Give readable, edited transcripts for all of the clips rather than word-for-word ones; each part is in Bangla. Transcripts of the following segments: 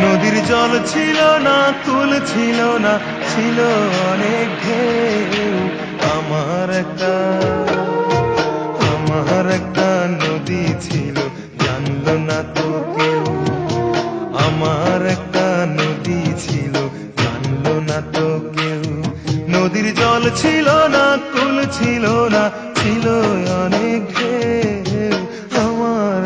নদীর জল ছিল না, কুল ছিল না, ছিল অনেক ঢেউ। আমার একটা নদী ছিল, জানলো না তো কেউ। আমার একটা নদী ছিল, জানলো না তো কেউ। নদীর জল ছিল না, কুল ছিল না, ছিল অনেক ঢেউ। আমার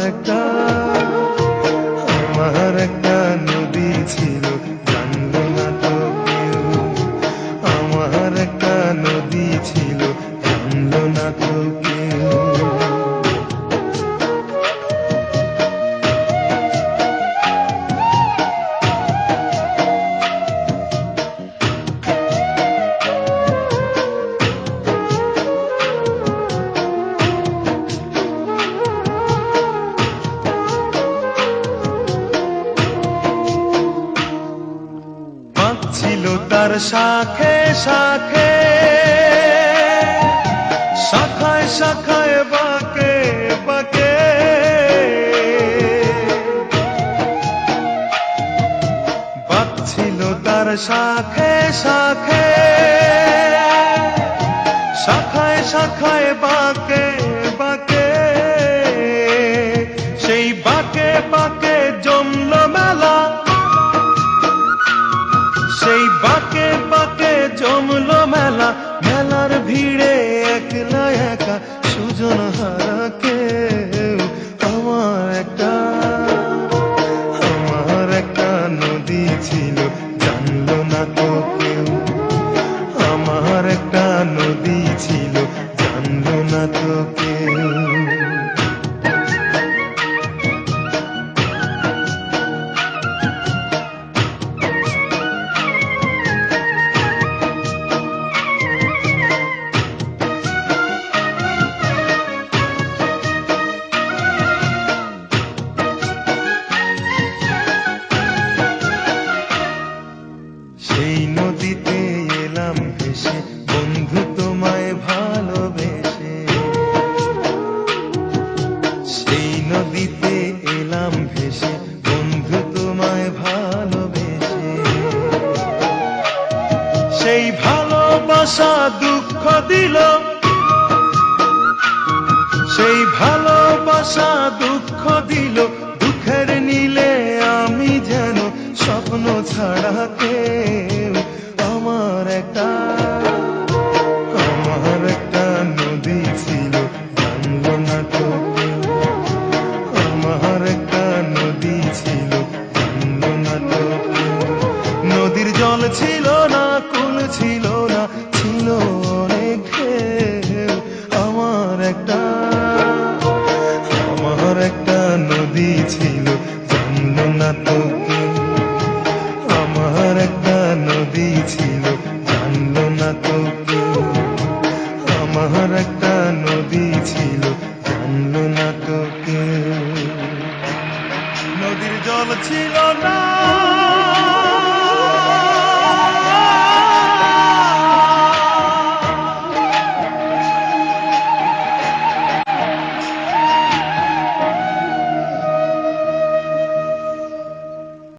একটা নদী ছিল, জানলো না তো কেউ। আমার একটা নদী ছিল, জানলো না তো কেউ। ছিল তার শাখে শাখে, শাখায় শাখায় বাঁকে বাঁকে। বাঁক ছিল তার শাখে শাখে, শাখায় শাখায় বাঁকে বাঁকে। সেই বাঁকে বাঁকে জমলো মেলা, সেই বাঁকে বাঁকে জমলো মেলা। মেলার ভিড়ে একলা একা সুজন হারা কেউ। আমার একটা নদী ছিল, জানলো না তো কেউ। আমার একটা নদী ছিল, জানলো না তো কেউ। সেই নদীতে এলাম ভেসে, বন্ধু তোমায় ভালোবেসে। সেই নদীতে এলাম ভেসে, বন্ধু তোমায় ভালোবেসে। সেই ভালোবাসা দুঃখ দিল, সেই ভালোবাসা দুঃখ দিল। দুঃখের নীলে আমি যেন স্বপ্ন ছাড়া কেউ। আমার একটা নদী ছিল, জানলো না তো কেউ। আমার একটা নদী ছিল, জানলো না তো কেউ। নদীর জল ছিল না, কুল ছিল না, ছিল অনেক ঢেউ। আমার একটা নদী ছিল, জানলো না তো কেউ। আমার একটা নদী ছিল, জানলো না তো কেউ। আমার একটা নদী ছিল, জানলো না তো কেউ। নদীর জল ছিল না।